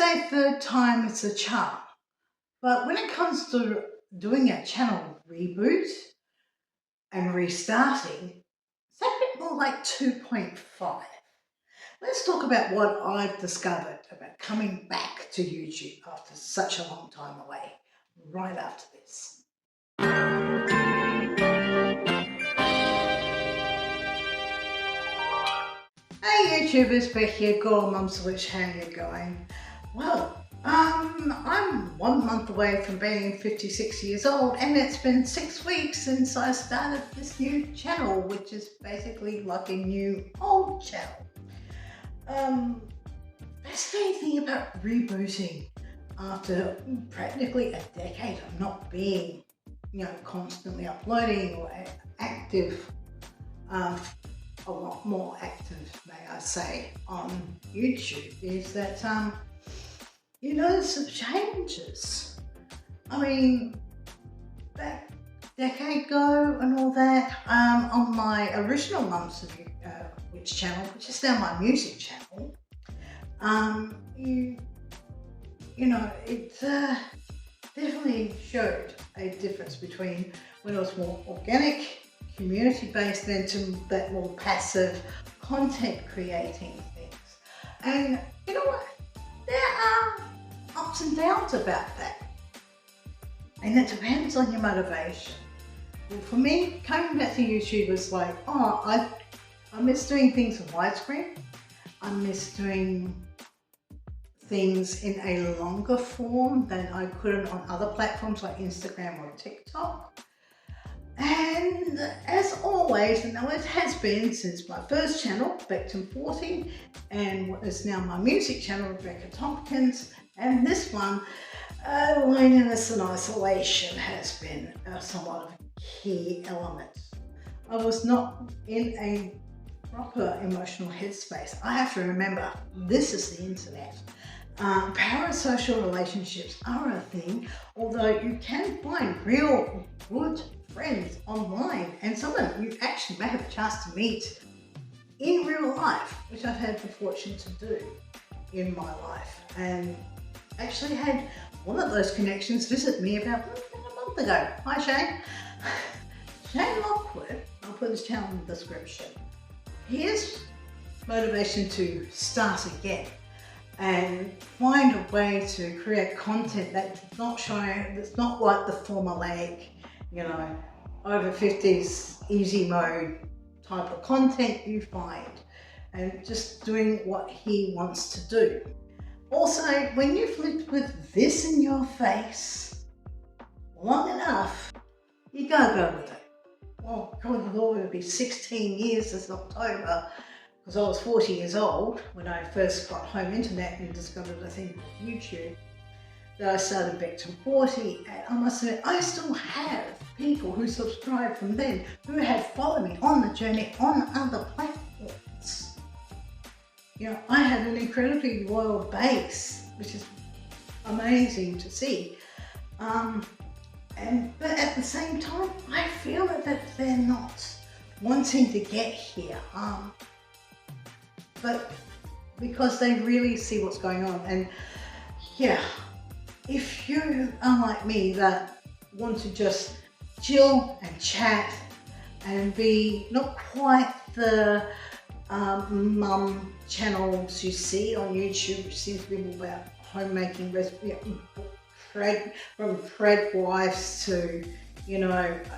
say third time is a charm, but when it comes to doing a channel reboot and restarting, it's a bit more like 2.5. Let's talk about what I've discovered about coming back to YouTube after such a long time away, right after this. Hey YouTubers, back here, Girl Mum Switch, how you going? Well, I'm 1 month away from being 56 years old, and it's been 6 weeks since I started this new channel, which is basically like a new old channel. Fascinating thing about rebooting after practically a decade of not being, constantly uploading or active, a lot more active, may I say, on YouTube, is that you notice some changes. I mean, back a decade ago and all that, on my original Mum's Witch channel, which is now my music channel, it definitely showed a difference between when it was more organic, community-based, than to that more passive content creating things. And you know what? There are ups and downs about that. And it depends on your motivation. Well, for me, coming back to YouTube was like, I miss doing things in widescreen. I miss doing things in a longer form than I could on other platforms like Instagram or TikTok. And as always, and always has been since my first channel, Becton 40, and what is now my music channel, Rebecca Tompkins, and this one, loneliness and isolation has been somewhat of a key element. I was not in a proper emotional headspace. I have to remember, this is the internet. Parasocial relationships are a thing, although you can find real good friends online, and some of them you actually may have a chance to meet in real life, which I've had the fortune to do in my life. And actually had one of those connections visit me about a month ago. Hi Shane. Shane Lockwood, I'll put his channel in the description. His motivation to start again and find a way to create content that's not like the formulaic, over 50s easy mode type of content you find, and just doing what he wants to do. Also, when you've lived with this in your face long enough, you gotta go with it. Well, God, Lord, it'll be 16 years this October, because I was 40 years old when I first got home internet and discovered a thing called YouTube. That I started Becton 40, and I must admit, I still have people who subscribe from then who have followed me on the journey on other platforms. I have an incredibly loyal base, which is amazing to see. But at the same time, I feel that they're not wanting to get here, but because they really see what's going on. And yeah, if you are like me that want to just chill and chat and be not quite the mum channels you see on YouTube, which seems to be more about homemaking recipes, from thread wives to,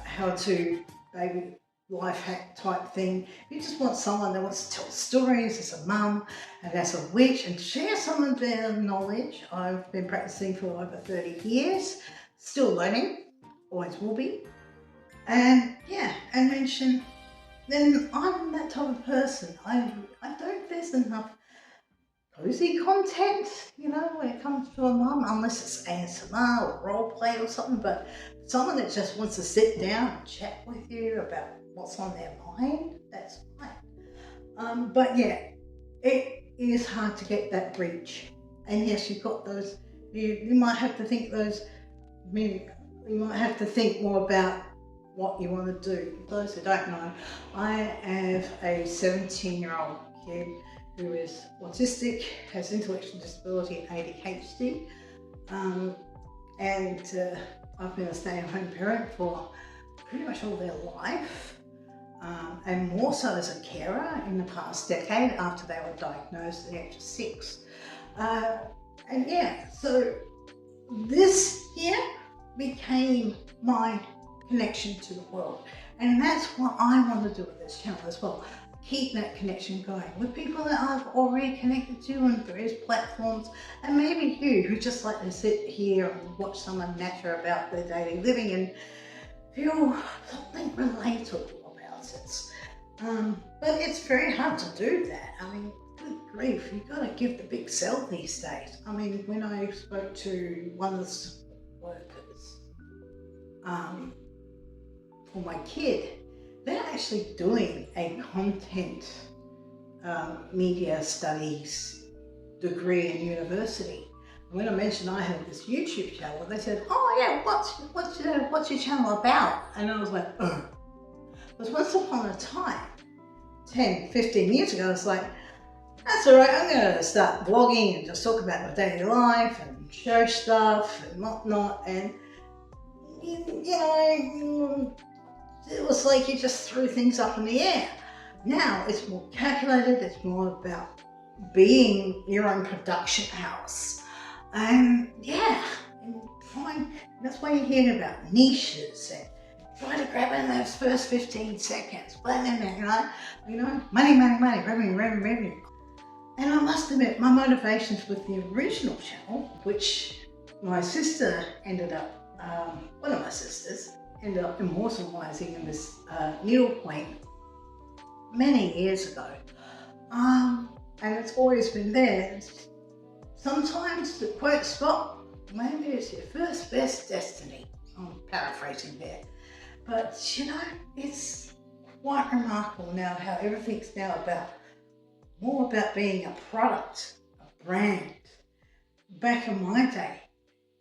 how to baby life hack type thing. You just want someone that wants to tell stories as a mum and as a witch and share some of their knowledge. I've been practicing for over 30 years, still learning, always will be. And yeah, and mention, then I'm that type of person. I don't, there's enough cozy content, when it comes to a mum, unless it's ASMR or role play or something, but someone that just wants to sit down and chat with you about what's on their mind, that's fine. But yeah, it is hard to get that reach. And yes, you've got those, you might have to think you might have to think more about what you want to do. For those who don't know, I have a 17-year-old kid who is autistic, has intellectual disability and ADHD. I've been a stay-at-home parent for pretty much all their life, and more so as a carer in the past decade after they were diagnosed at the age of 6. So this here became my connection to the world, and that's what I want to do with this channel as well. Keep that connection going with people that I've already connected to on various platforms, and maybe you who just like to sit here and watch someone natter about their daily living and feel something relatable about it. But it's very hard to do that. I mean, good grief, you've got to give the big sell these days. I mean, when I spoke to one of the workers for my kid, they're actually doing a content media studies degree in university. And when I mentioned I had this YouTube channel, they said, "Oh yeah, what's your channel about?" And I was like, "Oh." Because once upon a time, 10, 15 years ago, I was like, that's all right, I'm going to start vlogging and just talk about my daily life and show stuff and whatnot. And, you know, it was like you just threw things up in the air. Now it's more calculated, it's more about being your own production house. And yeah, and that's why you hear about niches and try to grab in those first 15 seconds, blend them in, you know, money, revenue. And I must admit, my motivations with the original channel, which my sister ended up, one of my sisters, ended up immortalizing in this needlepoint many years ago. And it's always been there. Sometimes the quote spot, maybe it's your first best destiny. I'm paraphrasing there. But you know, it's quite remarkable now how everything's now more about being a product, a brand. Back in my day,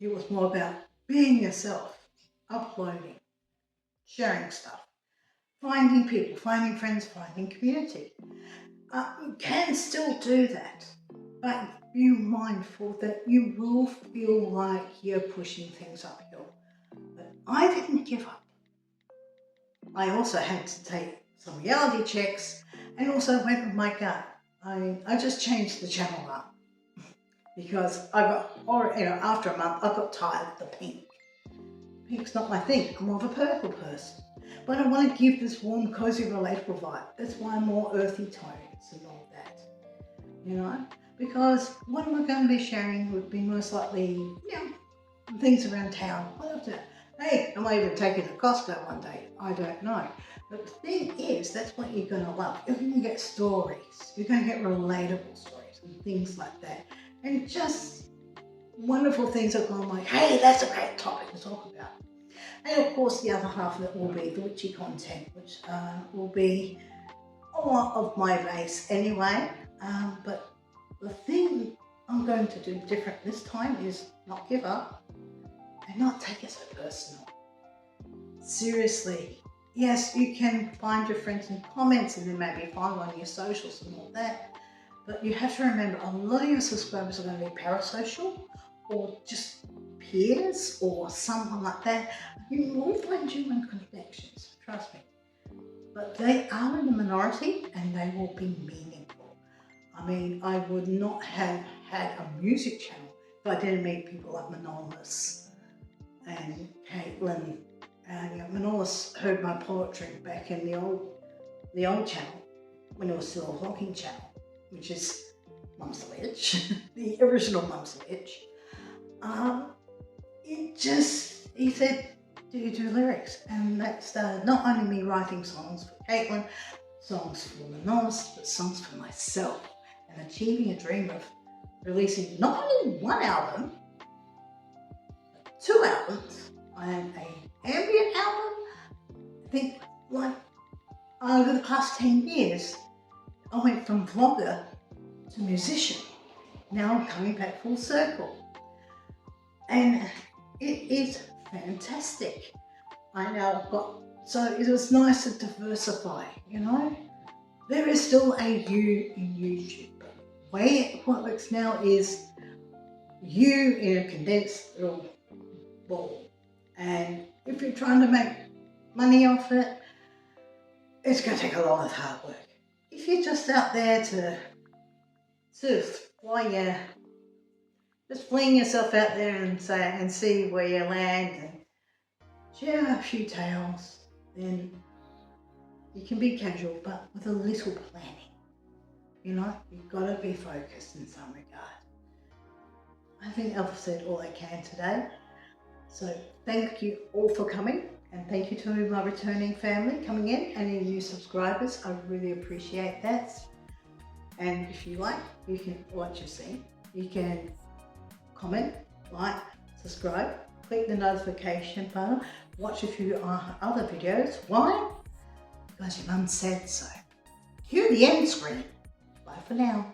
it was more about being yourself, uploading, sharing stuff, finding people, finding friends, finding community. You can still do that, but be mindful that you will feel like you're pushing things uphill. But I didn't give up. I also had to take some reality checks and also went with my gut. I just changed the channel up because after a month I got tired of the pink. Pink's not my thing. I'm more of a purple person. But I want to give this warm, cozy, relatable vibe. That's why I'm more earthy tones and all that. You know? Because what am I going to be sharing would be most likely, you know, things around town. Hey, I might even take it to Costco one day. I don't know. But the thing is, that's what you're going to love. You're going to get stories. You're going to get relatable stories and things like that. And just wonderful things that go like, hey, that's a great topic to talk about. And of course, the other half of it will be the witchy content, which will be a lot of my base anyway. But the thing I'm going to do different this time is not give up and not take it so personal. Seriously. Yes, you can find your friends in comments and then maybe find one on your socials and all that. But you have to remember, a lot of your subscribers are going to be parasocial or just peers or someone like that. You will find genuine connections, trust me. But they are in the minority and they will be meaningful. I mean, I would not have had a music channel if I didn't meet people like Manolis and Caitlin. Manolis heard my poetry back in the old channel when it was still a vlogging channel, which is Mum's Ledge, the original Mum's Ledge. He said, do you do lyrics? And that started not only me writing songs for Caitlin, songs for Manolis, but songs for myself, and achieving a dream of releasing not only one album, but 2 albums, and an ambient album. I think like over the past 10 years, I went from vlogger to musician. Now I'm coming back full circle. And it is fantastic. So it was nice to diversify, you know. There is still a you in YouTube, but way what works now is you in a condensed little ball. And if you're trying to make money off it, it's going to take a lot of hard work. If you're just out there to sort of just fling yourself out there and see where you land and share a few tales, then you can be casual, but with a little planning. You know, you've got to be focused in some regard. I think I've said all I can today. So thank you all for coming, and thank you to my returning family coming in and any new subscribers. I really appreciate that. And if you like, you can watch your scene. You can comment, like, subscribe, click the notification button, watch a few other videos. Why? Because your mum said so. Cue the end screen. Bye for now.